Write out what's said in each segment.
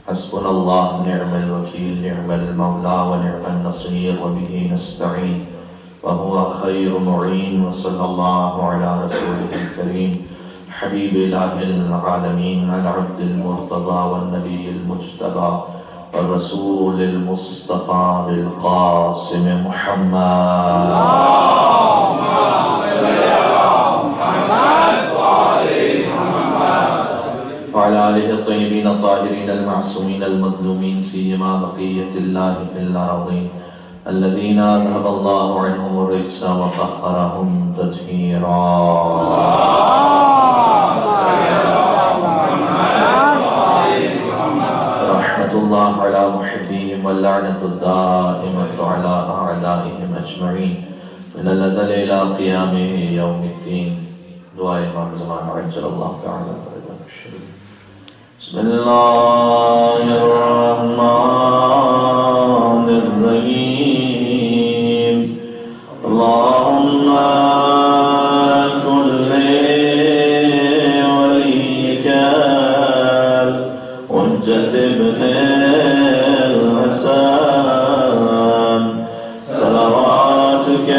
حسبنا الله نعم الوكيل نعم المولى ونعم النصير وبه نستعين وهو خير معين. وصلى الله على رسوله الكريم حبيب إله العالمين العبد المرتضى والنبي المجتبى والرسول المصطفى بالقاسم محمد. وعلى آله الطيبين الطاهرين المعصومين المظلومين سيما بقية الله في الأرضين الذين أذهب الله عنهم الرجس وطهرهم تطهيرا. رحمة الله على محبيهم واللعنة الدائمة على أعدائهم أجمعين من الأزل إلى قيام يوم الدين. دعاء امام زمان عجل الله تعالى. بسم الله الرحمن الرحيم. اللهم كن لوليك الحجة ابن الحسن صلواتك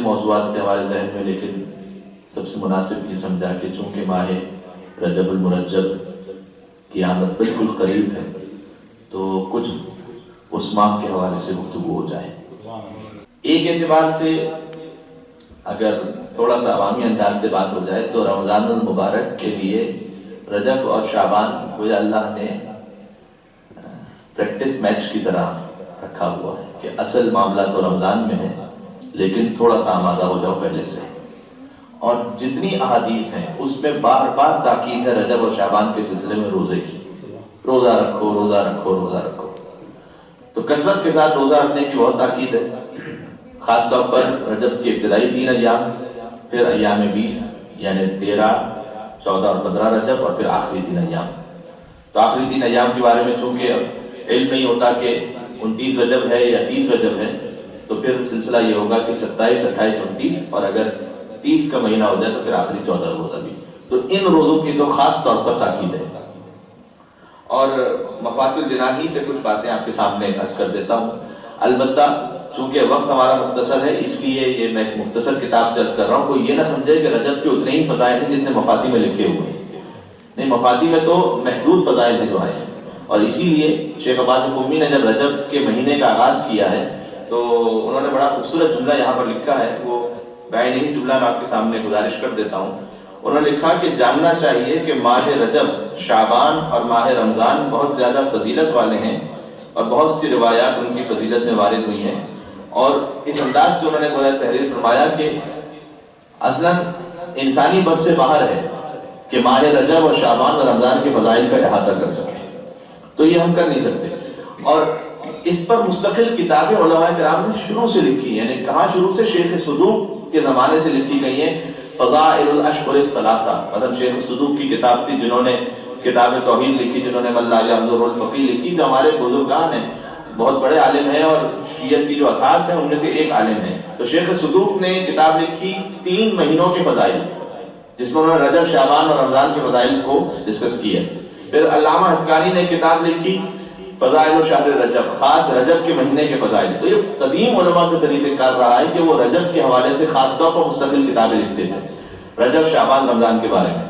موضوعات تھے ہمارے ذہن میں، لیکن سب سے مناسب یہ سمجھا کہ چونکہ ماہ رجب المرجب کی آمد بالکل قریب ہے تو کچھ اس ماہ کے حوالے سے گفتگو ہو جائے. ایک اعتبار سے اگر تھوڑا سا عوامی انداز سے بات ہو جائے تو رمضان المبارک کے لیے رجب اور شعبان کو اللہ نے پریکٹس میچ کی طرح رکھا ہوا ہے کہ اصل معاملہ تو رمضان میں ہے لیکن تھوڑا سا آمادہ ہو جاؤ پہلے سے. اور جتنی احادیث ہیں اس میں بار بار تاکید ہے رجب اور شعبان کے سلسلے میں روزے کی. روزہ رکھو روزہ رکھو روزہ رکھو. تو کثرت کے ساتھ روزہ رکھنے کی بہت تاکید ہے، خاص طور پر رجب کے ابتدائی 3 ایام، پھر ایام 20 یعنی 13، 14 اور 15 رجب، اور پھر آخری 3 ایام. تو آخری 3 ایام کے بارے میں چونکہ علم نہیں ہوتا کہ 29 رجب ہے یا 30 رجب ہے، تو پھر سلسلہ یہ ہوگا کہ 27، 28، 29، اور اگر 30 کا مہینہ ہو جائے تو پھر آخری 14 روزہ بھی. تو ان روزوں کی تو خاص طور پر تاکید ہے. اور مفاتیح الجنان ہی سے کچھ باتیں آپ کے سامنے عرض کر دیتا ہوں. البتہ چونکہ وقت ہمارا مختصر ہے اس لیے یہ میں ایک مختصر کتاب سے عرض کر رہا ہوں. کوئی یہ نہ سمجھے کہ رجب کے اتنے ہی فضائل ہیں جتنے مفاتیح میں لکھے ہوئے ہیں. نہیں، مفاتیح میں تو محدود فضائل ہیں جو آئے ہیں. اور اسی لیے شیخ عباس قمی نے جب رجب کے مہینے کا آغاز کیا ہے تو انہوں نے بڑا خوبصورت جملہ یہاں پر لکھا ہے. وہ بعین ہی جملہ میں آپ کے سامنے گزارش کر دیتا ہوں. انہوں نے لکھا کہ جاننا چاہیے کہ ماہ رجب، شعبان اور ماہ رمضان بہت زیادہ فضیلت والے ہیں اور بہت سی روایات ان کی فضیلت میں وارد ہوئی ہیں. اور اس انداز سے انہوں نے تحریر فرمایا کہ اصلاً انسانی بس سے باہر ہے کہ ماہ رجب اور شعبان اور رمضان کے فضائل کا احاطہ کر سکے. تو یہ ہم کر نہیں سکتے. اور اس پر مستقل کتابیں علماء کرام نے شروع سے لکھی، یعنی کہاں شروع سے؟ شیخ صدوق کے زمانے سے لکھی گئی ہیں. فضائل الاشہر الثلاثہ، مطلب شیخ صدوق کی کتاب تھی جنہوں نے کتاب توحید لکھی، جنہوں نے من لا یحضر الفقی لکھی، جو ہمارے بزرگان ہیں، بہت بڑے عالم ہیں اور شیعت کی جو اساس ہیں ان میں سے ایک عالم ہے. تو شیخ صدوق نے کتاب لکھی 3 مہینوں کے فضائل، جس میں انہوں نے رجب، شعبان اور رمضان کے فضائل کو ڈسکس کیا. پھر علامہ حسکانی نے کتاب لکھی فضائل شہر رجب، خاص رجب کے مہینے کے فضائل. تو یہ قدیم علماء کا طریقہ کار رہا ہے کہ وہ رجب کے حوالے سے خاص طور پر مستقل کتابیں لکھتے تھے، رجب، شعبان، رمضان کے بارے میں.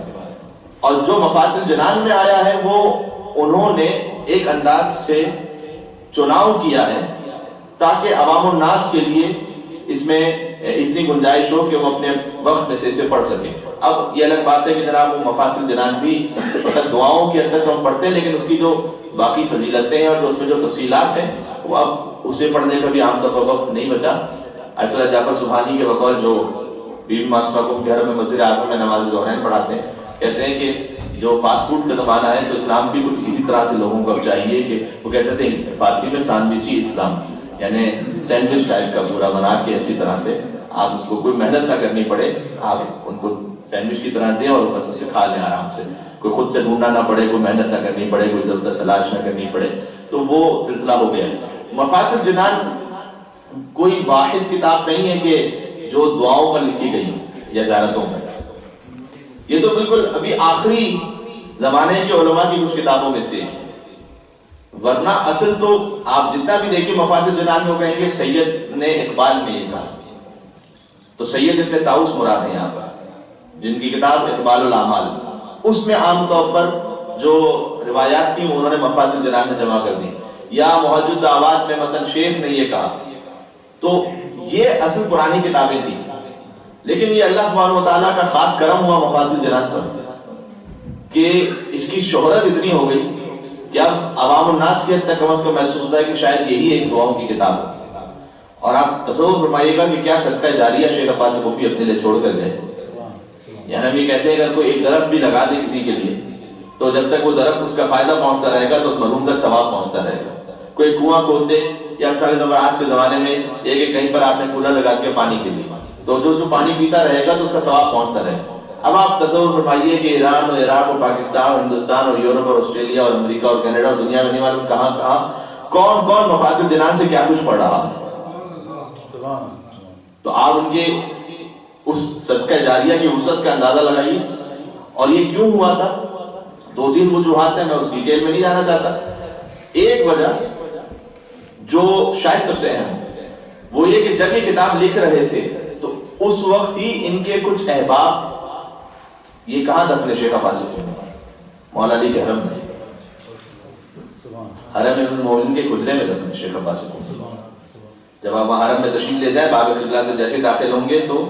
اور جو مفاتح الجنان میں آیا ہے وہ انہوں نے ایک انداز سے چناؤ کیا ہے تاکہ عوام الناس کے لیے اس میں اتنی گنجائش ہو کہ وہ اپنے وقت میں سے اسے پڑھ سکیں. اب یہ الگ بات ہے کہ جناب وہ مفاتح الجنان بھی فقط دعاؤں کے اندر ہم پڑھتے ہیں، لیکن اس کی جو باقی فضیلتیں ہیں اور جو اس میں جو تفصیلات ہیں وہ اب اسے پڑھنے کا بھی عام طور پر وقت نہیں بچا. آیت اللہ جعفر سبحانی کے بقول جو بی بی معصومہ کو گھر میں مسجد اعظم میں نماز ظہرین پڑھاتے ہیں، کہتے ہیں کہ جو فاسٹ فوڈ کا زمانہ ہے تو اسلام بھی کچھ اسی طرح سے لوگوں کو اب چاہیے کہ وہ کہتے تھے فارسی میں سینڈوچ اسلام، یعنی سینڈوچ ٹائپ کا پورا بنا کے اچھی طرح سے آپ اس کو کوئی محنت نہ کرنی پڑے، آپ ان کو سینڈوچ کی طرح دیں اور بس اسے کھا لیں آرام سے، کوئی خود سے ڈھونڈنا نہ پڑے، کوئی محنت نہ کرنی پڑے، کوئی ادھر ادھر تلاش نہ کرنی پڑے. تو وہ سلسلہ ہو گیا. مفاتح الجنان کوئی واحد کتاب نہیں ہے کہ جو دعاؤں پر لکھی گئی یا زیارتوں پر. یہ تو بالکل ابھی آخری زمانے کے علماء کی کچھ کتابوں میں سے، ورنہ اصل تو آپ جتنا بھی دیکھیں مفاتح الجنان میں کہیں گے سید نے اقبال میں یہ کہا. تو سید ابن طاؤس مراد ہیں یہاں پر، جن کی کتاب اقبال الاعمال، اس میں عام طور پر جو روایات تھیں انہوں نے مفاتح الجنان میں جمع کر دی. یا محجد دعوات میں مثلا شیخ نے یہ کہا. تو یہ اصل پرانی کتابیں تھیں، لیکن یہ اللہ سبحانہ وتعالیٰ کا خاص کرم ہوا مفاتح الجنان پر کہ اس کی شہرت اتنی ہو گئی کہ اب عوام الناس کے حد تک کم از کم محسوس ہوتا ہے کہ شاید یہی ایک دعاؤں کی کتاب ہے. اور آپ تصور فرمائیے گا کہ کیا صدقہ جاریہ شیخ عباس کفی اپنے لیے چھوڑ کر گئے. یعنی ہم یہ کہتے ہیں اگر کوئی ایک درخت بھی لگا دے کسی کے لیے تو جب تک وہ درخت اس کا فائدہ پہنچتا رہے گا تو اس مرحوم کا ثواب پہنچتا رہے گا. کوئی کنواں کھود دے یا آج کے زمانے میں یہ کہ کہیں پر آپ نے کولر لگا کے پانی پی لیا تو جو پانی پیتا رہے گا تو اس کا ثواب پہنچتا رہے گا. اب آپ تصور فرمائیے کہ ایران اور عراق اور پاکستان اور ہندوستان اور یورپ اور آسٹریلیا اور امریکہ اور کینیڈا اور دنیا میں نہیں معلوم کہاں کہاں کون کون مفاتح الجنان سے کیا کچھ پڑھ رہا ہے. تو آپ ان کے اس صدقہ جاریہ کی وسعت کا اندازہ لگائیے. اور یہ کیوں ہوا تھا؟ 2-3 وجوہات ہیں، میں اس ڈیٹیل میں نہیں جانا چاہتا. ایک وجہ جو شاید سب سے اہم وہ یہ کہ جب یہ کتاب لکھ رہے تھے تو اس وقت ہی ان کے کچھ احباب یہ کہاں دفن شیخ عباس کفی مولا علی کے حرم میں، حرم المومنین کے حجرے میں دفن شیخ عباس کفی. جب آپ وہاں حرم میں تشریف لے جائیں باب قبلہ سے جیسے داخل ہوں گے تو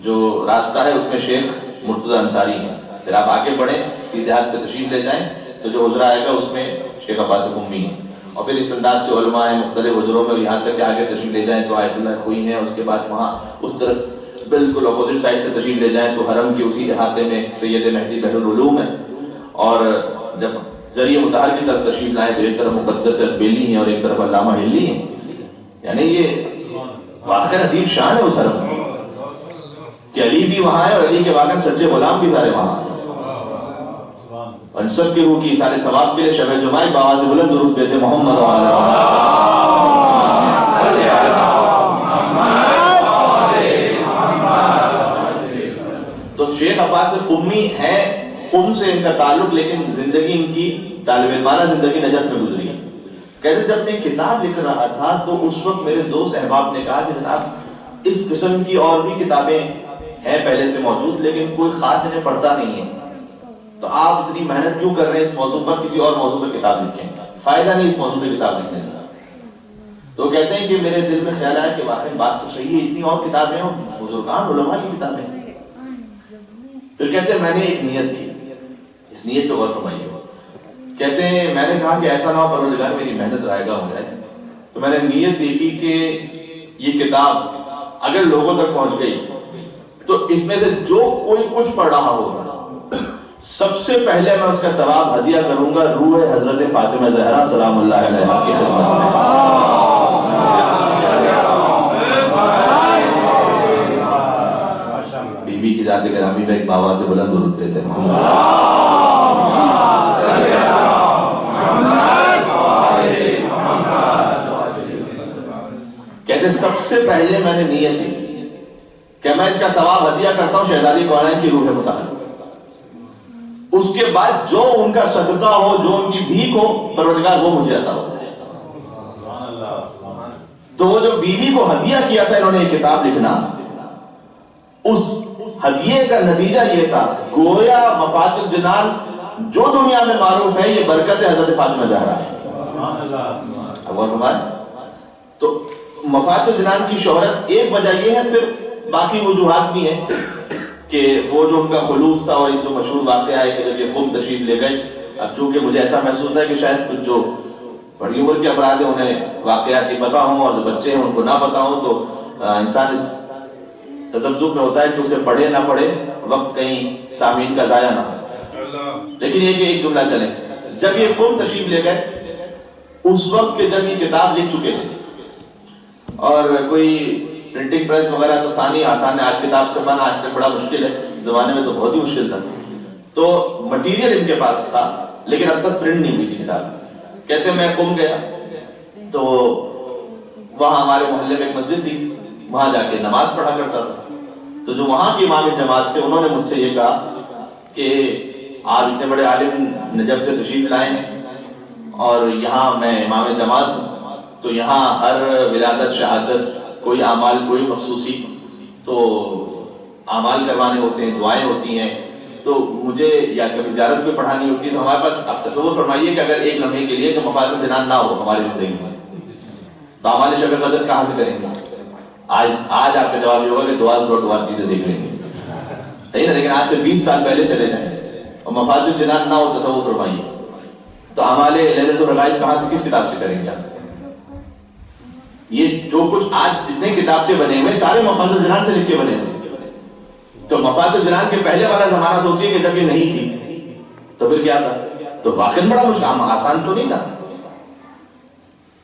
جو راستہ ہے اس میں شیخ مرتضی انصاری ہیں. پھر آپ آگے بڑھیں سیدھے ہاتھ پہ تشریف لے جائیں تو جو حجرہ آئے گا اس میں شیخ عباس کفی ہیں. اور پھر اس انداز سے علماء ہیں مختلف حجروں میں، یہاں تک کہ آگے تشریف لے جائیں تو آیت اللہ خوئی ہیں. اس کے بعد وہاں اس طرف بالکل اپوزٹ سائڈ پہ تشریف لے جائیں تو حرم کی اسی احاطے میں سید مہدی بحر العلوم ہے. اور جب ذریعہ مطہر کی طرف تشریف لائیں تو ایک طرف مقدس بیلی ہیں اور ایک طرف علامہ ہلی ہیں. یعنی یہ واقعی عجیب شان ہے اس حرم میں کہ علی بھی وہاں ہے اور علی کے واقع سچے غلام بھی سارے وہاں ہیں. اور ان سب کی روح کی سارے ثواب کے لیے شب جمعہ بآواز بلند درود پیتے محمد تو شیخ عباس قمی ہیں قم سے ان کا تعلق، لیکن زندگی ان کی طالب علمانہ زندگی نجف میں گزری. کہتے جب میں کتاب لکھ رہا تھا تو اس وقت میرے دوست احباب نے کہا کہ جناب اس قسم کی اور بھی کتابیں ہیں پہلے سے موجود لیکن کوئی خاص انہیں پڑھتا نہیں ہے، تو آپ اتنی محنت کیوں کر رہے ہیں اس موضوع پر، کسی اور موضوع پر کتاب لکھیں، فائدہ نہیں اس موضوع پر کتاب لکھنے کا. تو کہتے ہیں کہ میرے دل میں خیال آیا کہ واقعی بات تو صحیح ہے، اتنی اور کتابیں اور بزرگان علماء کی کتابیں. پھر کہتے ہیں میں نے ایک نیت کی، اس نیت پہ غور فرمائیے. کہتے ہیں میں نے کہا کہ ایسا نہ ہو پروردگار میری محنت رائے گاہ ہو جائے، تو میں نے نیت دیکھی کہ یہ کتاب اگر لوگوں تک پہنچ گئی تو اس میں سے جو کوئی کچھ پڑھ رہا ہوگا سب سے پہلے میں اس کا ثواب ہدیہ کروں گا روح حضرت فاطمہ زہرا سلام اللہ علیہا کی خدمت میں. بی بی کی ذات گرامی میں ایک بابا سے بلند درود دیتے ہیں. کہتے سب سے پہلے میں نے نیت کی کہ میں اس کا ثواب ہدیہ کرتا ہوں شہزادی کونین کی روح مطہرہ. اس کے بعد جو ان کا صدقہ ہو، جو ان کی بھیک ہو، پروردگار وہ مجھے عطا ہو. تو وہ جو بیوی کو ہدیہ کیا تھا انہوں نے ایک کتاب لکھنا، اس ہدیے کا نتیجہ یہ تھا، گویا مفاتح الجنان جو دنیا میں معروف ہے یہ برکت حضرت فاطمہ زہرا ہے۔ تو مفاتح الجنان کی شہرت ایک وجہ یہ ہے، پھر باقی وجوہات بھی ہیں کہ وہ جو ان کا خلوص تھا، اور جو مشہور واقعہ ہے کہ جب یہ قم تشریف لے گئے، اب چونکہ مجھے ایسا محسوس ہوتا ہے کہ شاید کچھ جو بڑی عمر کے افراد ہیں انہیں واقعات ہی پتہ ہوں، اور جو بچے ہیں ان کو نہ پتہ ہوں، تو انسان اس تذبذب میں ہوتا ہے کہ اسے پڑھے نہ پڑھے، وقت کہیں سامعین کا ضائع نہ ہو۔ لیکن یہ کہ ایک جملہ چلے، جب یہ قم تشریف لے گئے اس وقت کے جب یہ کتاب لکھ چکے تھے، اور کوئی پرنٹنگ پریس وغیرہ تو تھا نہیں، آسان ہے، آج کتاب چھپانا آج تک بڑا مشکل ہے، زمانے میں تو بہت ہی مشکل تھا، تو مٹیریل ان کے پاس تھا لیکن اب تک پرنٹ نہیں ہوئی تھی کتاب۔ کہتے ہیں میں قم گیا تو وہاں ہمارے محلے میں ایک مسجد تھی، وہاں جا کے نماز پڑھا کرتا تھا، تو جو وہاں کے امام جماعت تھے انہوں نے مجھ سے یہ کہا کہ آپ اتنے بڑے عالم نجف سے تشریف لائے ہیں اور یہاں میں امام جماعت ہوں، تو یہاں ہر ولادت شہادت کوئی اعمال کوئی مخصوصی تو اعمال کروانے ہوتے ہیں، دعائیں ہوتی ہیں، تو مجھے یا کبھی زیارت کوئی پڑھانی ہوتی ہے، تو ہمارے پاس آپ تصور فرمائیے کہ اگر ایک لمحے کے لیے کہ مفاتح الجنان نہ ہو ہماری زندگی میں تو اعمال شب قدر کہاں سے کریں گے؟ آج آپ کا جواب یہ ہوگا کہ دعا چیزیں دیکھ لیں گے، صحیح نا، لیکن آج سے 20 سال پہلے چلے جائیں اور مفاتح الجنان نہ ہو، تصور فرمائیے تو اعمال لیلۃ الرغائب کہاں سے کس کتاب سے کریں گے آپ؟ یہ جو کچھ آج جتنے کتاب سے بنے ہوئے سارے مفاتح الجنان سے لکھ کے بنے ہوئے، تو مفاتح الجنان کے پہلے والا زمانہ سوچیے کہ جب یہ نہیں تھی تو پھر کیا تھا، تو واقعی بڑا مشکل آسان تو نہیں تھا۔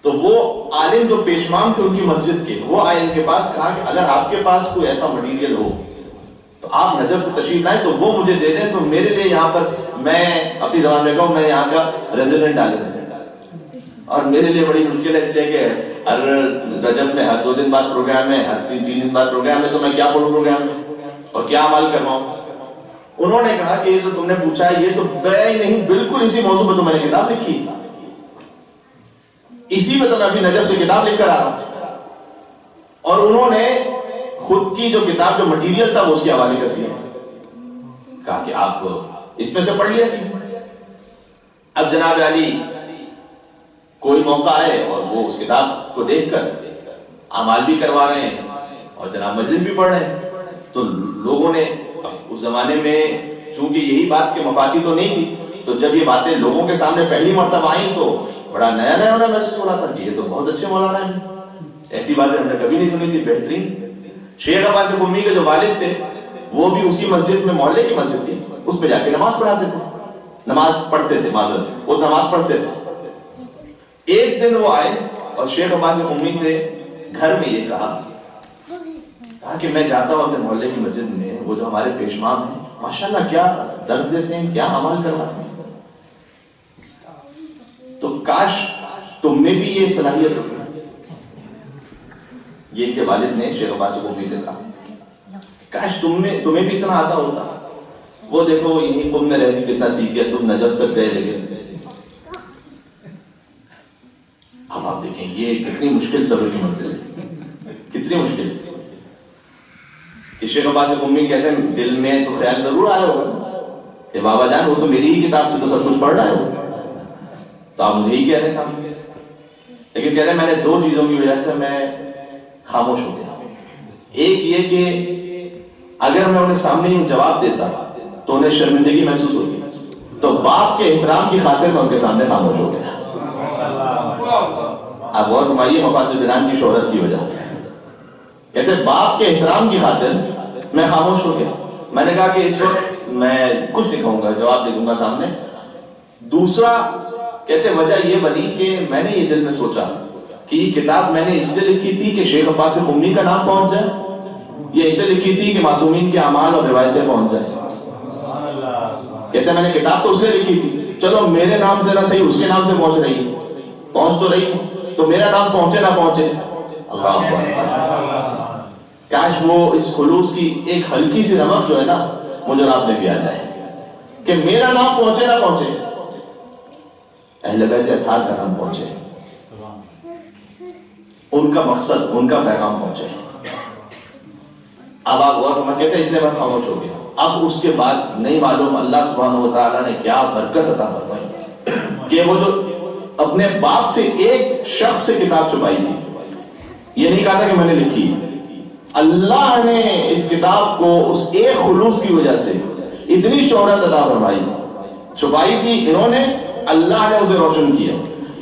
تو وہ عالم جو پیشمام تھے ان کی مسجد کے، وہ آئے ان کے پاس، کہا کہ اگر آپ کے پاس کوئی ایسا مٹیریل ہو تو آپ نجف سے تشریف لائیں تو وہ مجھے دے دیں، تو میرے لیے یہاں پر میں اپنی زبان میں کہوں میں یہاں کا ریزیڈنٹ عالم ہوں، اور میرے لیے بڑی مشکل ہے اس لیے کہ ہر رجب میں ہر 2 دن بعد پروگرام ہے، ہر 3 دن بعد پروگرام ہے، تو میں کیا پڑھوں پروگرام میں اور کیا عمل کرواؤں۔ انہوں نے کہا کہ یہ جو تم نے پوچھا ہے یہ تو بے نہیں، بالکل اسی موضوع پہ تو میں نے کتاب لکھی، اسی پہ تو میں ابھی نجف سے کتاب لکھ کر آ رہا ہوں، اور انہوں نے خود کی جو کتاب جو مٹیریل تھا وہ اس کے حوالے کر دیا، کہا کہ آپ اس میں سے پڑھ لیا کیجیے۔ اب جناب علی کوئی موقع آئے اور وہ اس کتاب کو دیکھ کر اعمال بھی کروا رہے ہیں اور جناب مجلس بھی پڑھ رہے ہیں، تو لوگوں نے اس زمانے میں چونکہ یہی بات کہ مفاتیح تو نہیں تھی، تو جب یہ باتیں لوگوں کے سامنے پہلی مرتبہ آئیں تو بڑا نیا نیا انہیں محسوس ہو رہا تھا کہ یہ تو بہت اچھے مولانا ہیں، ایسی باتیں ہم نے کبھی نہیں سنی تھی، بہترین۔ شیخ عباس قمی کے جو والد تھے وہ بھی اسی مسجد میں، محلے کی مسجد تھی، اس پہ جا کے نماز پڑھاتے تھے، نماز پڑھتے تھے، معذرت وہ نماز پڑھتے تھے۔ ایک دن وہ آئے اور شیخ عباس قمی سے گھر میں یہ کہا کہ میں جاتا ہوں اپنے محلے کی مسجد میں، وہ جو ہمارے پیشمام ہیں ماشاءاللہ کیا درس دیتے ہیں، کیا عمل کرواتے ہیں، تو کاش تم میں بھی یہ صلاحیت ہوتی۔ یہ کہ والد نے شیخ عباس قمی سے کہا کاش تمہیں بھی اتنا آتا ہوتا، وہ دیکھو یہیں قم میں رہ کے کتنا سیکھ گیا، تم نجف تک گئے لیکن۔ اب آپ دیکھیں یہ کتنی مشکل صبر کی منزل ہے، کتنی مشکل کہ شیخ عباس قمی کہتے ہیں دل میں تو خیال ضرور آیا ہوگا کہ بابا جان وہ تو میری ہی کتاب سے تو سب کچھ پڑھ رہا ہے، تو آپ مجھے ہی کہہ رہے ہیں سامنے، لیکن کہہ رہے ہیں میں نے 2 چیزوں کی وجہ سے میں خاموش ہو گیا۔ ایک یہ کہ اگر میں انہیں سامنے ہی جواب دیتا تو انہیں شرمندگی محسوس ہوگی، تو باپ کے احترام کی خاطر میں ان کے سامنے خاموش ہو گیا۔ اب غور فرمائیے مفاتح الجنان کی شہرت کی وجہ، کہتے باپ کے احترام کی خاطر میں خاموش ہو گیا۔ میں نے کہا کہ اس وقت میں کچھ نہیں کہوں گا، جواب دے دوں گا سامنے۔ دوسرا کہتے وجہ یہ بنی کہ میں نے یہ دل میں سوچا کہ یہ کتاب میں نے اس لیے لکھی تھی کہ شیخ عباس قمی کا نام پہنچ جائے، یہ اس لیے لکھی تھی کہ معصومین کے اعمال اور روایتیں پہنچ جائیں۔ کہتے میں نے کتاب تو اس لیے لکھی تھی، چلو میرے نام سے نہ صحیح اس کے نام سے پہنچ رہی ہے، پہنچ تو رہی ہے، تو میرا نام پہنچے نہ پہنچے، اللہ اکبر، کاش وہ اس خلوص کی ایک ہلکی سی رمق جو ہے نا مجھے آپ میں بھی آ جائے کہ میرا نام پہنچے نہ پہنچے، اہل بیت اطہار کا نام پہنچے، ان کا مقصد ان کا پیغام پہنچے۔ اب آپ غور فرمائیں، کہتے ہیں اس لیے میں خاموش ہو گیا. اب اس کے بعد نہیں معلوم اللہ سبحانہ و تعالیٰ نے کیا برکت عطا فرمائی کہ وہ جو اپنے باپ سے ایک شخص سے کتاب چھپائی تھی، یہ نہیں کہا تھا کہ میں نے لکھی، اللہ نے اس کتاب کو اس ایک خلوص کی وجہ سے اتنی شہرت عطا فرمائی. چھپائی تھی انہوں نے، اللہ نے اسے روشن کیا،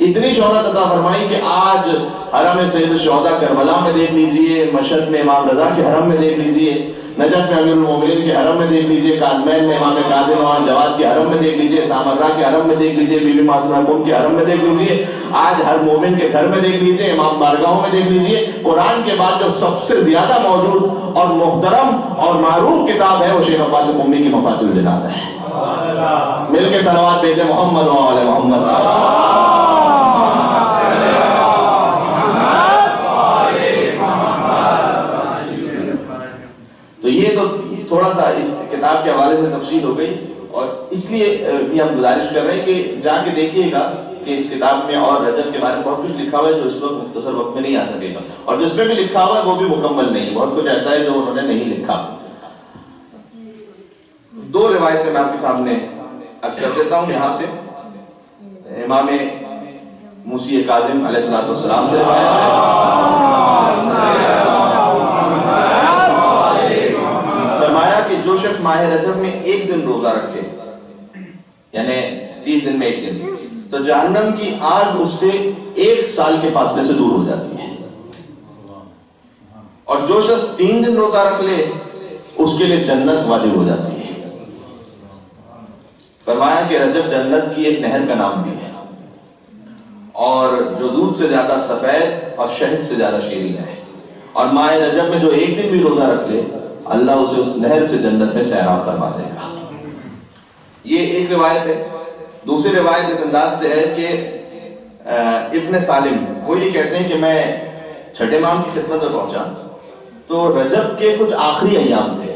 اتنی شہرت عطا فرمائی کہ آج حرم سید الشہداء کربلا میں دیکھ لیجئے، مشرق میں امام رضا کے حرم میں دیکھ لیجئے، نجف میں امیر المومنین کے حرم میں دیکھ لیجئے، کاظمین میں امام کاظم اور جواد کے حرم میں دیکھ لیجئے، سامرہ کے حرم میں دیکھ لیجئے، بی بی معصومہ قم کے حرم میں دیکھ لیجئے، آج ہر مومن کے گھر میں دیکھ لیجئے، امام بارگاہوں میں دیکھ لیجئے. قرآن کے بعد جو سب سے زیادہ موجود اور محترم اور معروف کتاب ہے وہ شیخ عباس قمی کی مفاتیح الجنان ہے. مل کے صلوات بھیجیں محمد و آل محمد. تو یہ تو تھوڑا سا اس کتاب کے حوالے سے تفصیل ہو گئی، اور اس لیے بھی ہم گزارش کر رہے ہیں کہ جا کے دیکھیے گا کہ اس کتاب میں اور رجب کے بارے میں بہت کچھ لکھا ہوا ہے جو اس وقت مختصر وقت میں نہیں آ سکے گا، اور جس میں بھی لکھا ہوا ہے وہ بھی مکمل نہیں، بہت کچھ ایسا ہے جو انہوں نے نہیں لکھا. دو روایتیں میں آپ کے سامنے عرض کر دیتا ہوں یہاں سے. امام موسی کاظم علیہ السلام سے روایت ہے، فرمایا کہ جو شخص ماہ رجب میں ایک دن روزہ رکھے، یعنی 30 دن میں ایک دن، تو جہنم کی آگ اس سے 1 سال کے فاصلے سے دور ہو جاتی ہے. اور جو شخص 3 دن روزہ رکھ لے اس کے لیے جنت واجب ہو جاتی ہے. فرمایا کہ رجب جنت کی ایک نہر کا نام بھی ہے، اور جو دودھ سے زیادہ سفید اور شہد سے زیادہ شیرین ہے. اور ماہ رجب میں جو ایک دن بھی روزہ رکھ لے اللہ اسے اس نہر سے جنت میں سیراب فرما دے گا. یہ ایک روایت ہے. دوسری روایت اس انداز سے ہے کہ ابن سالم وہ یہ کہتے ہیں کہ میں چھٹے امام کی خدمت میں پہنچا تو رجب کے کچھ آخری ایام تھے.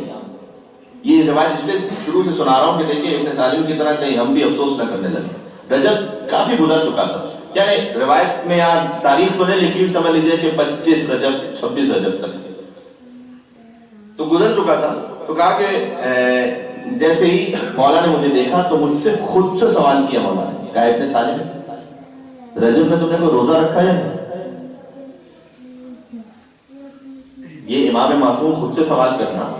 یہ روایت اس لیے شروع سے سنا رہا ہوں کہ دیکھیں ابن سالم کی طرح کہیں ہم بھی افسوس نہ کرنے لگے. رجب کافی گزر چکا تھا، یعنی روایت میں یہاں تاریخ تو نہیں لکھی، سمجھ لیجیے کہ 25 رجب 26 رجب تک تو گزر چکا تھا. تو کہا کہ جیسے ہی مولا نے مجھے دیکھا تو مجھ سے خود سے سوال کیا مولا نے، کہا ابن سالم رجب میں تم نے کوئی روزہ رکھا ہے؟ یہ امام معصوم خود سے سوال کرنا،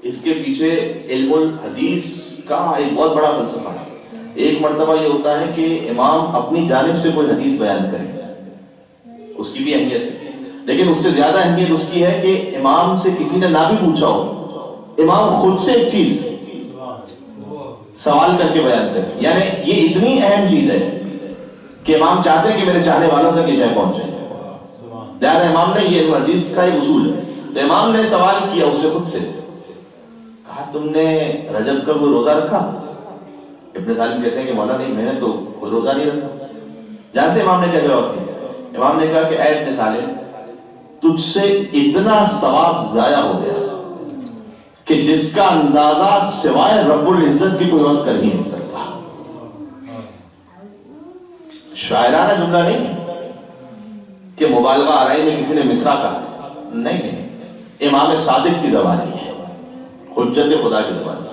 اس کے پیچھے علم الحدیث کا ایک بہت بڑا فلسفہ ہے. ایک مرتبہ یہ ہوتا ہے کہ امام اپنی جانب سے کوئی حدیث بیان کرے، اس کی بھی اہمیت ہے، لیکن اس سے زیادہ اہمیت اس کی ہے کہ امام سے کسی نے نہ بھی پوچھا ہو، امام خود سے ایک چیز سوال کر کے بیان کرے. یعنی یہ اتنی اہم چیز ہے کہ امام چاہتے ہیں کہ میرے چاہنے والوں تک یہ شے پہنچے. لہٰذا امام نے یہ حدیث کا ایک اصول ہے. تو امام نے سوال کیا اس سے خود سے، کہا تم نے رجب کا کوئی روزہ رکھا؟ ابن سالم کہتے ہیں کہ مولا نہیں، میں نے تو کوئی روزہ نہیں رکھا. جانتے امام نے کیا جواب دیا؟ امام نے کہا کہ اے ابن سالم تجھ سے اتنا ثواب ضائع ہو گیا کہ جس کا اندازہ سوائے رب العزت کی کوئی اور کر ہی نہیں سکتا. شاعرانہ جملہ نہیں کہ مبالغہ آرائی میں کسی نے مصرع کہا، نہیں، امام صادق کی زبانی ہے، حجت خدا کی زبانی.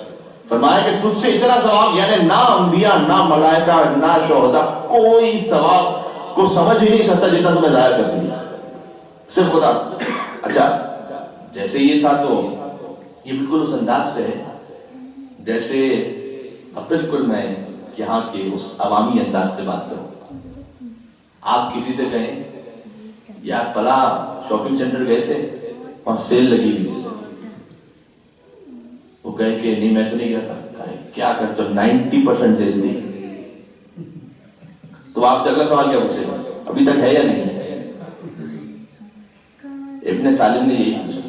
فرمایا کہ تجھ سے اتنا ثواب، یعنی نہ انبیاء نہ ملائکہ نہ شہداء کوئی ثواب کو سمجھ ہی نہیں سکتا جتنا تمہیں ضائع کر دیا، صرف خدا. اچھا جیسے یہ تھا تو یہ بالکل اس انداز سے ہے جیسے اب بالکل میں یہاں کے اس عوامی انداز سے بات کروں. آپ کسی سے کہیں یار فلاں شاپنگ سینٹر گئے تھے وہاں سیل لگی ہوئی، وہ کہے کہ نہیں میں تو نہیں گیا تھا. کیا کرتے ہو؟ 90% سیل تھی. تو آپ سے اگلا سوال کیا پوچھے گا؟ ابھی تک ہے یا نہیں؟ ابن سالم نے یہی پوچھا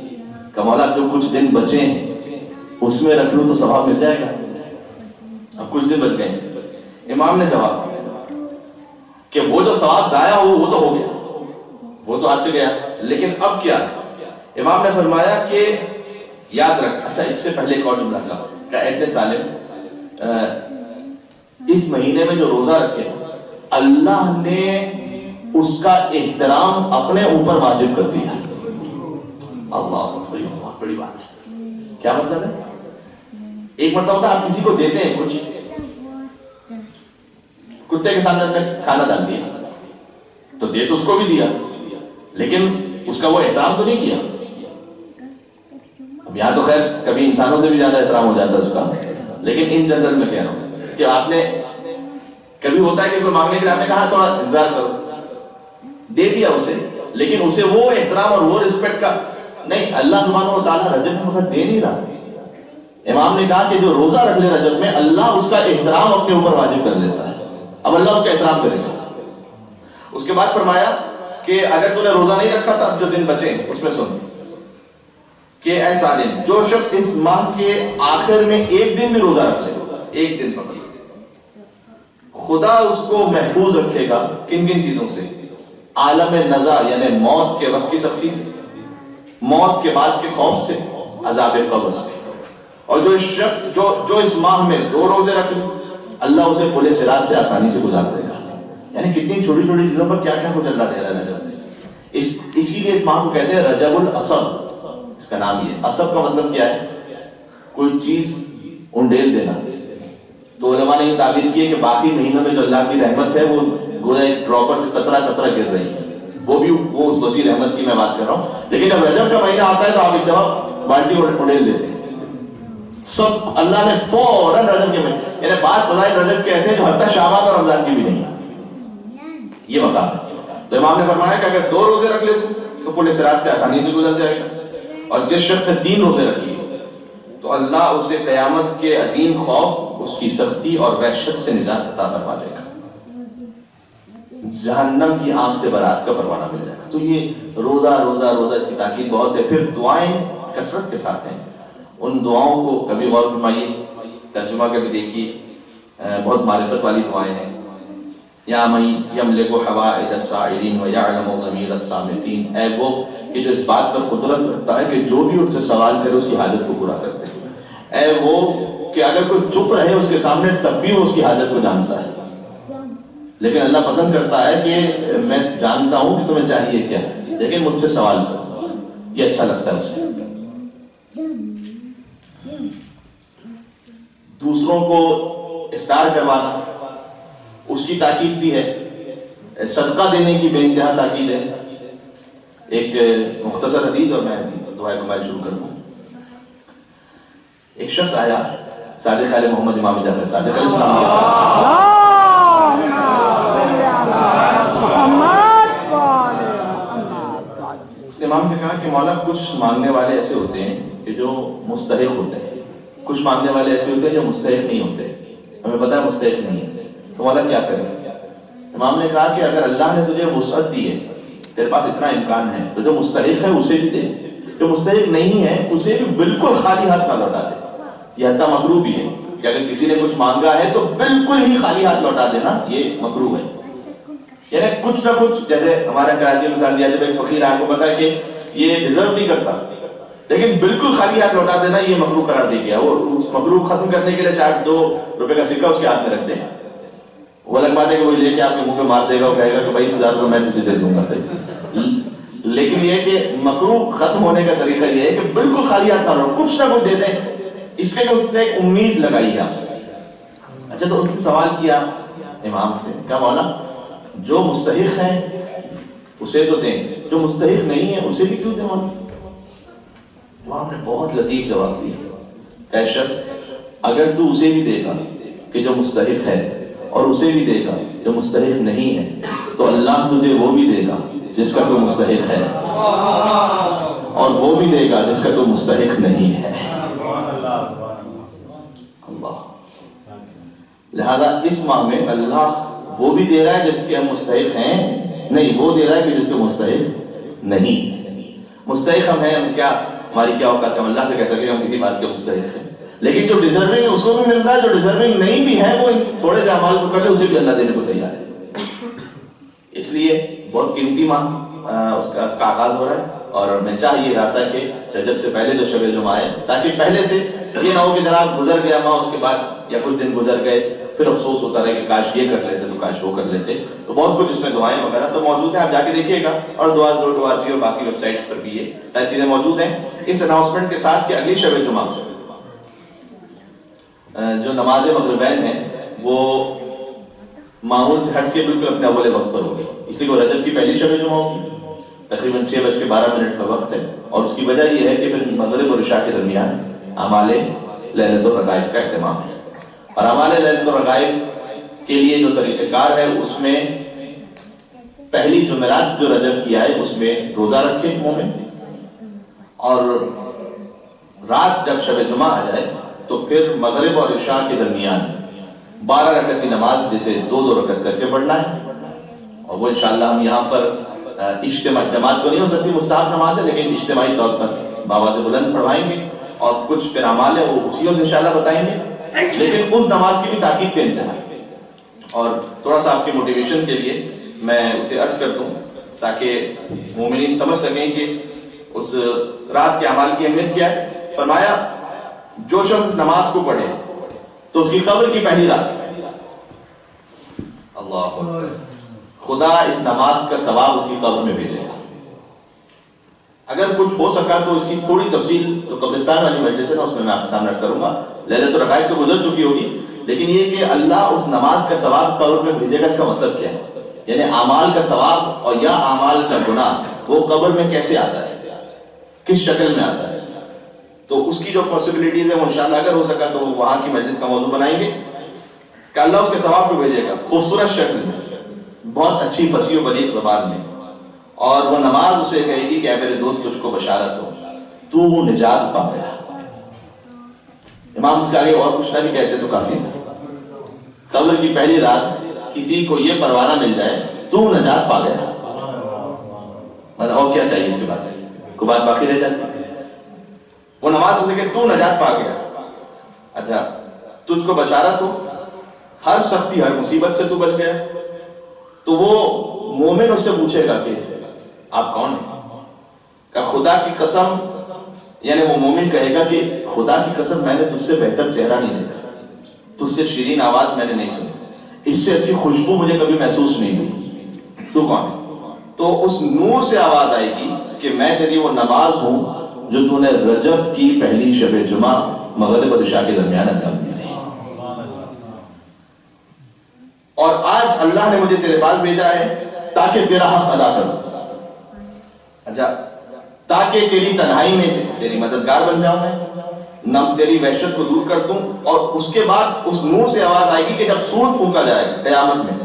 کہ مولا جو کچھ دن بچے ہیں اس میں رکھ لوں تو ثواب مل جائے گا؟ اب کچھ دن بچ گئے. امام نے جواب دیا کہ وہ جو ثواب ضائع ہو وہ تو ہو گیا، وہ تو آ گیا، لیکن اب کیا؟ امام نے فرمایا کہ یاد رکھ. اچھا اس سے پہلے ایک اور جملہ کہا کہ ابن سالم اس مہینے میں جو روزہ رکھے اللہ نے اس کا احترام اپنے اوپر واجب کر دیا. اللہ بہت بڑی بات. کیا مطلب ہے؟ ایک مرتبہ ہوتا ہے آپ کسی کو دیتے ہیں کچھ، کتے کے سامنے اپنے کھانا ڈال دیا تو دے تو اس کو بھی دیا، لیکن اس کا وہ احترام تو نہیں کیا. اب یہاں تو خیر کبھی انسانوں سے بھی زیادہ احترام ہو جاتا ہے اس کا، لیکن ان جنرل میں کہہ رہا ہوں کہ آپ نے کبھی ہوتا ہے کہ کوئی مانگنے کے لیے آپ نے کہا تھوڑا انتظار کرو، دے دیا اسے، لیکن اسے وہ احترام اور وہ رسپیکٹ کا نہیں. اللہ سبحانہ و تعالیٰ رجب میں مگر دے نہیں رہا. امام نے کہا کہ جو روزہ رکھ لے رجب میں اللہ اس کا احترام اپنے اوپر واجب کر لیتا ہے. اب اللہ اس کا احترام کرے گا. اس کے بعد فرمایا کہ اگر تو نے روزہ نہیں رکھا تھا جو دن بچے اس میں سن کہ اے سالم، جو شخص اس ماہ کے آخر میں ایک دن بھی روزہ رکھ لے، ایک دن فقط، خدا اس کو محفوظ رکھے گا کن کن چیزوں سے؟ عالم نزا یعنی موت کے وقت کی سختی سے، موت کے بعد کے خوف سے، عذاب قبر سے. اور جو شخص جو اس ماہ میں 2 روزے رکھ لے اللہ اسے پل صراط سے آسانی سے گزار دے گا. یعنی کتنی چھوٹی چھوٹی چیزوں پر کیا کیا کچھ اللہ دے رہا ہے رجب میں. اسی لیے اس ماہ کو کہتے ہیں رجب العصب. اس کا نام یہ عصب کا مطلب کیا ہے؟ کوئی چیز انڈیل دینا. تو علماء نے یہ تعبیر کی ہے کہ باقی مہینوں میں جو اللہ کی رحمت ہے وہ گویا ایک ڈراپر سے قطرہ قطرہ گر رہی ہے، وہ اس وسیع رحمت کی میں بات کر رہا ہوں. لیکن جب رجب کا مہینہ آتا ہے تو آپ ایک دفعہ بالٹی انڈیل دیتے ہیں سب. اللہ نے فوراً رجب کے مہینے، یعنی بعض فضائل رجب کے ایسے جو حتی شعبان اور رمضان کی بھی نہیں، یہ مقام ہے. تو امام نے فرمایا کہ اگر 2 روزے رکھ لے تو پل صراط سے آسانی سے گزر جائے گا. اور جس شخص نے 3 روزے رکھ لیے تو اللہ اسے قیامت کے عظیم خوف، اس کی سختی اور وحشت سے نجات عطا فرما دے گا. جہنم کی آنکھ سے برات کا پروانہ مل جائے گا. تو یہ روزہ روزہ روزہ اس کی تاکید بہت ہے. پھر دعائیں کثرت کے ساتھ ہیں. ان دعاؤں کو کبھی غور فرمائیے، ترجمہ کبھی دیکھیے، بہت معرفت والی دعائیں ہیں. یا من یملک حوائج السائلین ویعلم ضمیر الصامتین، اے وہ کہ جو اس بات پر قدرت رکھتا ہے کہ جو بھی اس سے سوال کرے اس کی حاجت کو پورا کرتے ہیں. اے وہ کہ اگر کوئی چپ رہے اس کے سامنے تب بھی وہ اس کی حاجت کو جانتا ہے، لیکن اللہ پسند کرتا ہے کہ میں جانتا ہوں کہ تمہیں چاہیے کیا ہے لیکن مجھ سے سوال کرو. یہ اچھا لگتا ہے اسے. دوسروں کو افطار کروانا اس کی تاکید بھی ہے. صدقہ دینے کی بے انتہا تاکید ہے. ایک مختصر حدیث اور میں دعائے کو شروع کرتا ہوں. ایک شخص آیا صادق علیہ محمد امام جعفر صادق علیہ السلام، اس نے امام سے کہا کہ مولا کچھ مانگنے والے ایسے ہوتے ہیں کہ جو مستحق ہوتے ہیں، کچھ مانگنے والے ایسے ہوتے ہیں جو مستحق نہیں ہوتے. ہمیں پتہ ہے مستحق نہیں ہے تو مولا کیا کرے؟ امام نے کہا کہ اگر اللہ نے تجھے وسعت دی ہے، تیرے پاس اتنا امکان ہے، تو جو مستحق ہے اسے بھی دے، جو مستحق نہیں ہے اسے بھی بالکل خالی ہاتھ نہ لوٹا دے. یہ حتی مکروہ بھی ہے کہ اگر کسی نے کچھ مانگا ہے تو بالکل ہی خالی ہاتھ لوٹا دینا یہ مکروہ ہے. یعنی کچھ نہ کچھ، جیسے ہمارے کراچی میں مثال دیا جب ایک فقیر آپ کو پتا ہے کہ یہ ڈیزرو نہیں کرتا لیکن بالکل خالی ہاتھ لوٹا دینا یہ مکروہ قرار دیا گیا. وہ اس مکروہ ختم کرنے کے لیے چاہے 2 روپے کا سکہ اس کے ہاتھ میں رکھ دیں. وہ الگ بات ہے کہ وہ لے کے آپ کے منہ پہ مار دے گا اور کہے گا کہ بھائی 20,000 تو میں تجھے دے دوں گا. لیکن یہ کہ مکروہ ختم ہونے کا طریقہ یہ ہے کہ بالکل خالی ہاتھ نہ رہو، کچھ نہ کچھ دے دیں، اس کے لیے اس نے ایک امید لگائی ہے آپ سے. اچھا تو اس نے سوال کیا امام سے، کیا مولا جو مستحق ہیں اسے تو دیں، جو مستحق نہیں ہے اسے بھی کیوں دیں مولا؟ امام نے بہت لطیف جواب دیا، اے شخص اگر تو اسے بھی دے گا کہ جو مستحق ہے اور اسے بھی دے گا جو مستحق نہیں ہے تو اللہ تجھے وہ بھی دے گا جس کا تو مستحق ہے اور وہ بھی دے گا جس کا تو مستحق نہیں ہے. اللہ لہذا اس ماہ میں اللہ وہ بھی دے رہا ہے جس کے ہم مستحق ہیں نہیں، وہ دے رہا ہے کہ جس کے مستحق نہیں. مستحق ہم ہیں، ہم کیا ہماری کیا اوقات ہے ہم اللہ سے کہہ سکیں ہم کسی بات کے مستحق ہیں، لیکن جو ڈیزرونگ ہے اس کو بھی مل رہا ہے، جو ڈیزرونگ نہیں بھی ہے وہ تھوڑے سے اعمال کو کر لے اسے بھی اللہ دینے کو تیار ہے. اس لیے بہت قیمتی ماہ اس کا آغاز ہو رہا ہے اور میں چاہ یہ رہا تھا کہ رجب سے پہلے جو شب جمعہ آئے تاکہ پہلے سے یہ نہ ہو کہ جناب گزر گیا ماہ اس کے بعد یا کچھ دن گزر گئے پھر افسوس ہوتا رہے کہ کاش یہ کر لیتے تو کاش وہ کر لیتے. تو بہت کچھ اس میں دعائیں وغیرہ سب موجود ہیں، آپ جا کے دیکھیے گا. اور دعا اور باقی ویب سائٹس پر بھی یہ ساری چیزیں موجود ہیں. اس اناؤنسمنٹ کے ساتھ کہ اگلی شب جمعہ جو نماز مغربین ہے وہ معمول سے ہٹ کے بالکل اپنے اول وقت پر ہوگی، اس لیے وہ رجب کی پہلی شب جمعہ ہوگی، تقریباً 6:12 کا وقت ہے، اور اس کی وجہ یہ ہے کہ پھر مغرب اور عشاء کے درمیان اعمال لیلۃ الرغائب کا اہتمام ہے، اور اعمال لیلۃ الرغائب کے لیے جو طریقہ کار ہے اس میں پہلی جمعرات جو رجب کی آئے اس میں روزہ رکھے مومن، اور رات جب شب جمعہ آ جائے تو پھر مغرب اور عشاء کے درمیان 12 رکعت کی نماز جسے 2 رکعت کر کے پڑھنا ہے، اور وہ انشاءاللہ ہم یہاں پر اجتماع جماعت تو نہیں ہو سکتی، مستحب نماز ہے، لیکن اجتماعی طور پر بآواز بلند پڑھوائیں گے، اور کچھ پھر اعمال ہے وہ اسی وقت انشاءاللہ بتائیں گے، لیکن اس نماز کی بھی تاکید پہ انتہا ہے، اور تھوڑا سا آپ کے موٹیویشن کے لیے میں اسے عرض کر دوں تاکہ مومنین سمجھ سکیں کہ اس رات کے اعمال کی اہمیت کیا ہے۔ فرمایا جو شخص نماز کو پڑھے تو اس کی قبر کی پہلی رات، اللہ اکبر، خدا اس نماز کا ثواب اس کی قبر میں بھیجے گا۔ اگر کچھ ہو سکا تو اس کی تھوڑی تفصیل جو قبرستان والی مجلس ہے نا اس میں آپ کے سامنے عرض کروں گا، لیلۃ الرغائب تو گزر چکی ہوگی، لیکن یہ کہ اللہ اس نماز کا ثواب قبر میں بھیجے گا، اس کا مطلب کیا ہے؟ یعنی اعمال کا ثواب اور یا اعمال کا گناہ وہ قبر میں کیسے آتا ہے، کس شکل میں آتا ہے، تو اس کی جو پاسبلٹیز ہیں وہ انشاءاللہ اگر ہو سکا تو وہاں کی مجلس کا موضوع بنائیں گے کہ اللہ اس کے ثواب کو بھیجے گا خوبصورت شکل میں، بہت اچھی فصیح و بلیغ زبان میں، اور وہ نماز اسے کہے گی کہ اے میرے دوست تجھ کو بشارت ہو، تو نجات پا گیا۔ امام اس کے آگے اور کچھ نہ بھی کہتے تو کافی تھا، قبر کی پہلی رات کسی کو یہ پروانہ مل جائے تو نجات پا گیا، مطلب اور کیا چاہیے اس کے بعد، کوئی بات باقی رہ جاتی؟ وہ نماز سنے کہ تو نجات پا گیا، اچھا تجھ کو بشارت ہو، ہر سختی ہر مصیبت سے تو بچ گیا، تو وہ مومن اس سے پوچھے گا کہ آپ کون ہیں؟ کہ خدا کی قسم، یعنی وہ مومن کہے گا کہ خدا کی قسم میں نے تجھ سے بہتر چہرہ نہیں دیکھا، تجھ سے شیرین آواز میں نے نہیں سنی، اس سے اچھی خوشبو مجھے کبھی محسوس نہیں ہوئی، تو کون ہے؟ تو اس نور سے آواز آئے گی کہ میں تیری وہ نماز ہوں جو تو نے رجب کی پہلی شب جمعہ مغرب اور عشاء کے درمیان انجام دی تھی، اور آج اللہ نے مجھے تیرے پاس بھیجا ہے تاکہ تیرا حق ادا کروں، اچھا تاکہ تیری تنہائی میں تیری مددگار بن جاؤں میں، تیری وحشت کو دور کر دوں، اور اس کے بعد اس نور سے آواز آئے گی کہ جب سور پھونکا جائے گا قیامت میں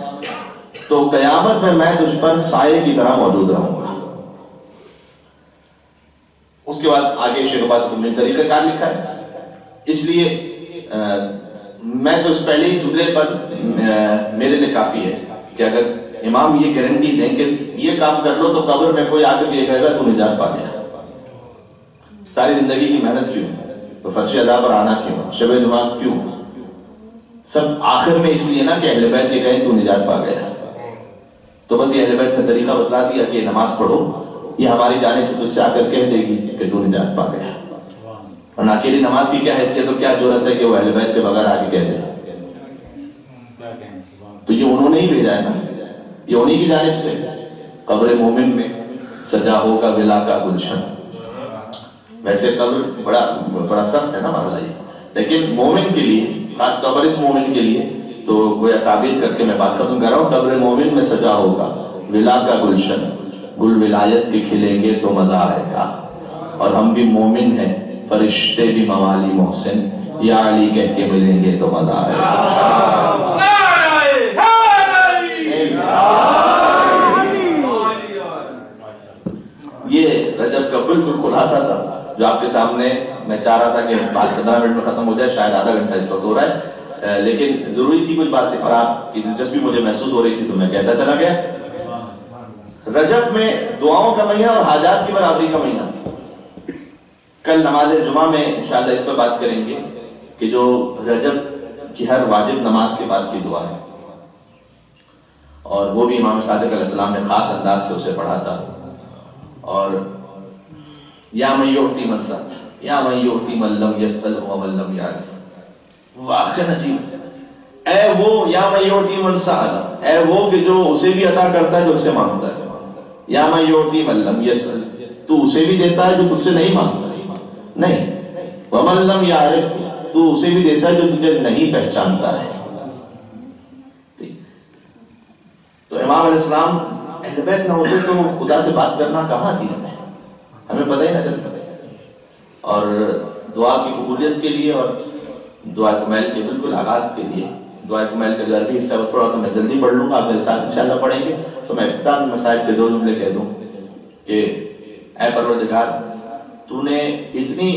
تو قیامت میں تجھ پر سائے کی طرح موجود رہوں گا۔ اس کے بعد آگے شیخ عباس نے طریقہ کار لکھا ہے، اس لیے میں تو اس پہلے ہی جملے پر میرے لیے کافی ہے کہ اگر امام یہ گارنٹی دیں کہ یہ کام کر لو تو قبر میں کوئی آگے یہ کہے گا تو نجات پا گیا، ساری زندگی کی محنت کیوں، تو فرش ادا پر آنا کیوں، شب جمعہ کیوں، سب آخر میں اس لیے نا کہ اہل بیت یہ کہیں تو نجات پا گیا، تو بس یہ اہل بیت کا طریقہ بتلا دیا کہ نماز پڑھو، یہ ہماری جانب سے تجھ سے آ کر کہہ دے گی کہ تو نجات پا گیا، اور اکیلی نماز کی کیا حیثیت اور کیا ضرورت ہے کہ وہ اہل بیت کے بغیر آگے کہہ دے، تو یہ انہوں نے ہی بھیجا ہے نا، یہ انہی کی جانب سے۔ قبر مومن میں سجا ہوگا ولا کا گلشن، ویسے قبر بڑا سخت ہے نا معاملہ یہ، لیکن مومن کے لیے، خاص طور پر اس مومن کے لیے تو گویا تعبیر کر کے میں بات ختم کر رہا ہوں، قبر مومن میں سجا ہوگا ولا کا گلشن، گل ولایت کے کھلیں گے تو مزہ آئے گا، اور ہم بھی مومن ہیں فرشتے بھی موالی محسن، یا علی کہہ کے ملیں گے تو مزہ آئے گا۔ یہ رجب کا بالکل خلاصہ تھا جو آپ کے سامنے میں چاہ رہا تھا کہ 15 منٹ میں ختم ہو جائے، شاید آدھا گھنٹہ اس وقت ہو رہا ہے، لیکن ضروری تھی کچھ باتیں اور آپ کی دلچسپی مجھے محسوس ہو رہی تھی تو میں کہتا چلا گیا۔ رجب میں دعاؤں کا مہینہ اور حاجات کی برابری کا مہینہ، کل نماز جمعہ میں انشاءاللہ اس پر بات کریں گے کہ جو رجب کی ہر واجب نماز کے بعد کی دعا ہے، اور وہ بھی امام صادق علیہ السلام نے خاص انداز سے اسے پڑھا تھا، اور یا من یعطی من سأل یا من یعطی من لم یسأل ومن لم یعرف، واقعا عجیب، اے وہ یا من یعطی من سأل، اے وہ کہ جو اسے بھی عطا کرتا ہے جو اس سے مانگتا ہے، یا من یعطی من لم یسأل، تو اسے بھی دیتا ہے جو تجھ سے نہیں مانگتا، نہیں، وَمَن لَّمْ يَعْرِفْ، تو اسے بھی دیتا ہے جو تجھے نہیں پہچانتا ہے۔ تو امام علیہ السلام اہل بیت نہ ہوتے تو خدا سے بات کرنا کہاں تھی ہمیں پتہ ہی نہ چلتا۔ اور دعا کی قبولیت کے لیے اور دعا کمیل کے بالکل آغاز کے لیے، دعا کمیل کا جو عربی حصہ ہے تھوڑا سا میں جلدی پڑھ لوں گا، آپ میرے ساتھ انشاءاللہ پڑھیں گے، تو میں ابتداء میں مسائل کے 2 جملے کہہ دوں کہ اے پروردگار، تو نے اتنی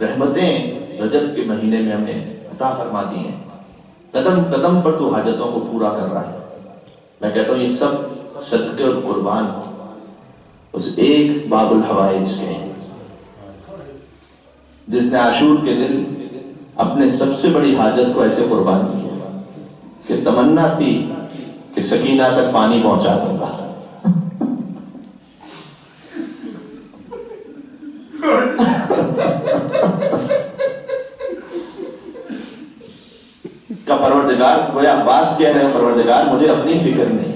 رحمتیں رجب کے مہینے میں ہمیں عطا فرما دی ہیں، قدم قدم پر تو حاجتوں کو پورا کر رہا ہے۔ میں کہتا ہوں یہ سب صدقے اور قربان اس ایک باب الحوائج کے ہیں، جس نے عاشور کے دن اپنے سب سے بڑی حاجت کو ایسے قربان کیا کہ تمنا تھی کہ سکینہ تک پانی پہنچا دوں گا۔ کا پروردگار گویا عباس کہہ رہے ہیں، پروردگار مجھے اپنی فکر نہیں،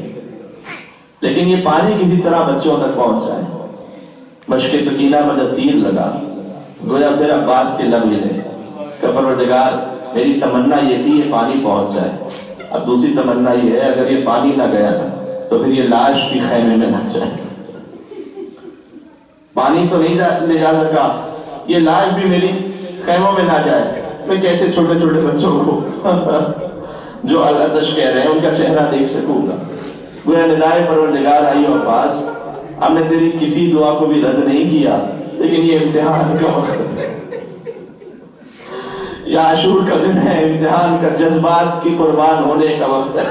لیکن یہ پانی کسی طرح بچوں تک پہنچ جائے۔ مشق سکینہ پر جب تیر لگا، گویا پھر عباس کے لب ہلے کہ پروردگار میری تمنا یہ تھی یہ پانی پہنچ جائے، اب دوسری تمنا یہ ہے اگر یہ پانی نہ گیا تو پھر یہ لاش بھی خیمے میں نہ جائے۔ پانی تو نہیں لے جا سکا، یہ لاش بھی میری خیموں میں نہ جائے، میں کیسے چھوٹے چھوٹے بچوں کو جو اللہ تش کہہ رہے ہیں ان کا چہرہ دیکھ سکوں گا۔ گویا ندائے پروردگار آئی عباس، ہم نے تیری کسی دعا کو بھی رد نہیں کیا، لیکن یہ امتحان کا وقت ہے، یہ عاشور کا دن ہے، امتحان کا، جذبات کی قربان ہونے کا وقت ہے،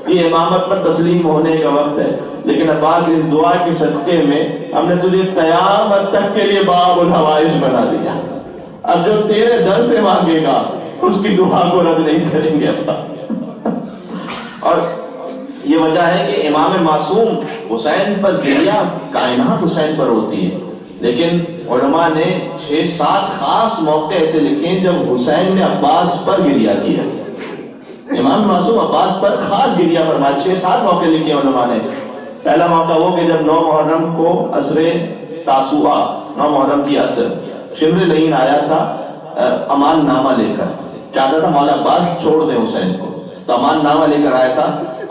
یہ امامت پر تسلیم ہونے کا وقت ہے، لیکن عباس اس دعا کے صدقے میں ہم نے تجھے قیامت تک کے لیے باب الحوائج بنا دیا، اب جو تیرے در سے مانگے گا اس کی دعا کو رد نہیں کریں گے اللہ۔ اور یہ وجہ ہے کہ امام معصوم حسین پر گریہ کائنات حسین پر ہوتی ہے، لیکن علماء نے 6-7 خاص موقع ایسے لکھے ہیں جب حسین نے عباس پر گریہ کیا، امام معصوم عباس پر خاص گریہ فرمایا، 6-7 موقع لکھے ہیں علماء نے۔ پہلا موقع وہ کہ جب 9 محرم کو عصر تاسوعہ، 9 محرم کی عصر، شمر لعین آیا تھا امان نامہ لے کر، چاہتا تھا مولا عباس چھوڑ دیں حسین کو، تو امان نامہ لے کر آیا تھا،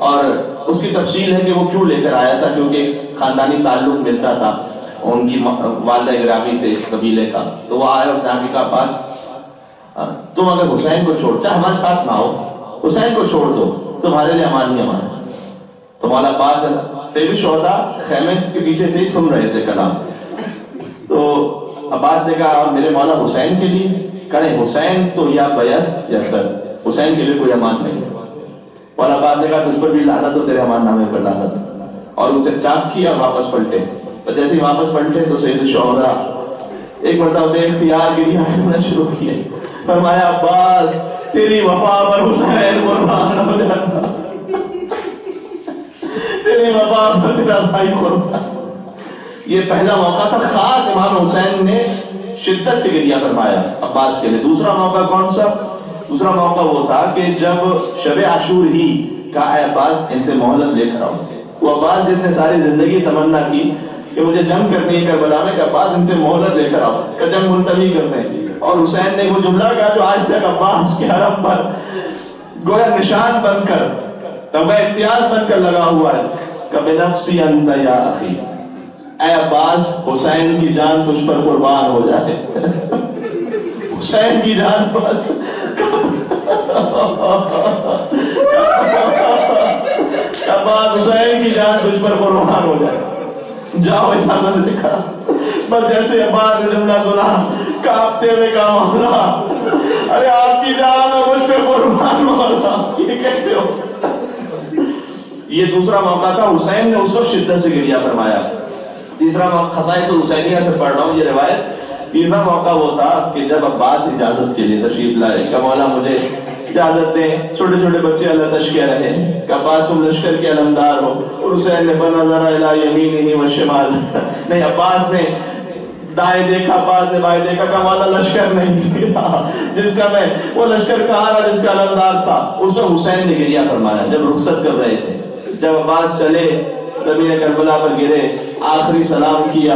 اور اس کی تفصیل ہے کہ وہ کیوں لے کر آیا تھا، کیونکہ خاندانی تعلق ملتا تھا ان کی والدہ گرامی سے اس قبیلے کا، تو وہ آیا، اس نے آگے کہا عباس تم اگر حسین کو چھوڑ، چاہے ہمارے ساتھ نہ ہو، حسین کو چھوڑ دو، تمہارے لیے امان ہی امان ہے۔ تو مولا عباس سید شہداء خیمے کے پیچھے سے ہی سن رہے تھے کلام، تو عباس نے کہا اور میرے مولا حسین کے لیے، کہیں حسین تو یا بیعت یا سر، حسین کے لیے کوئی امان نہیں۔ مولا عباس نے کہا تجھ پر بھی لعنت ہو، تیرے امان نامے پر لعنت، اور اسے چاک کیا اور واپس پلٹے، تو جیسے ہی واپس پلٹے تو سید شہداء ایک مرتبہ بے اختیار گریہ کرنا شروع کیے، فرمایا عباس تیری وفا پر حسین قربان ہو جاتا، تیری وفا پر تیرا بھائی قربان۔ یہ پہلا موقع تھا خاص امام حسین نے شدت سے گریہ فرمایا عباس کے لیے۔ دوسرا موقع کون سا؟ دوسرا موقع وہ تھا کہ جب شب عاشور ہی کہا اے عباس ان سے مہلت لے کر آؤ، وہ عباس جس نے ساری زندگی تمنا کی کہ مجھے جنگ کرنی ہے کربلا میں، کہ عباس ان سے مہلت لے کر آؤ کہ جنگ ملتوی کرنے، اور حسین نے وہ جملہ کہا جو آج تک عباس کے حرم پر گویا نشان بن کر، تمغہ امتیاز بن کر لگا ہوا ہے کہ بنفسی انت یا اخی، اے عباس حسین کی جان تجھ پر قربان ہو جائے، حسین کی جان بس عباس حسین کی جان تجھ پر قربان ہو جائے، جاؤ اجازت لکھا۔ بس جیسے عباس نے جملہ سنا کانپتے ہوئے کہا مولا ارے آپ کی جان اور مجھ پہ قربان مولا، یہ کیسے ہو؟ یہ دوسرا موقع تھا، حسین نے اس وقت شدت سے گریہ فرمایا۔ تیسرا موقع خصائص الحسینیہ سے پڑھ رہا ہوں یہ روایت، تیسرا موقع وہ تھا کہ جب عباس اجازت کے لیے تشریف لائے کہ مولا مجھے اجازت دیں، چھوٹے چھوٹے بچے اللہ تش کہہ رہے ہیں کہ عباس تم لشکر کے علمدار ہو، اور حسین نے فنظر الی یمینہ و شمال، نہیں عباس نے دائیں دیکھا، عباس نے بائیں دیکھا، کہ مولا لشکر نہیں جس کا میں، وہ لشکر کہاں رہا جس کا علمدار تھا۔ اس وقت حسین نے گریہ فرمایا جب رخصت کر رہے تھے، جب عباس چلے زمین کربلا پر گرے، آخری سلام کیا،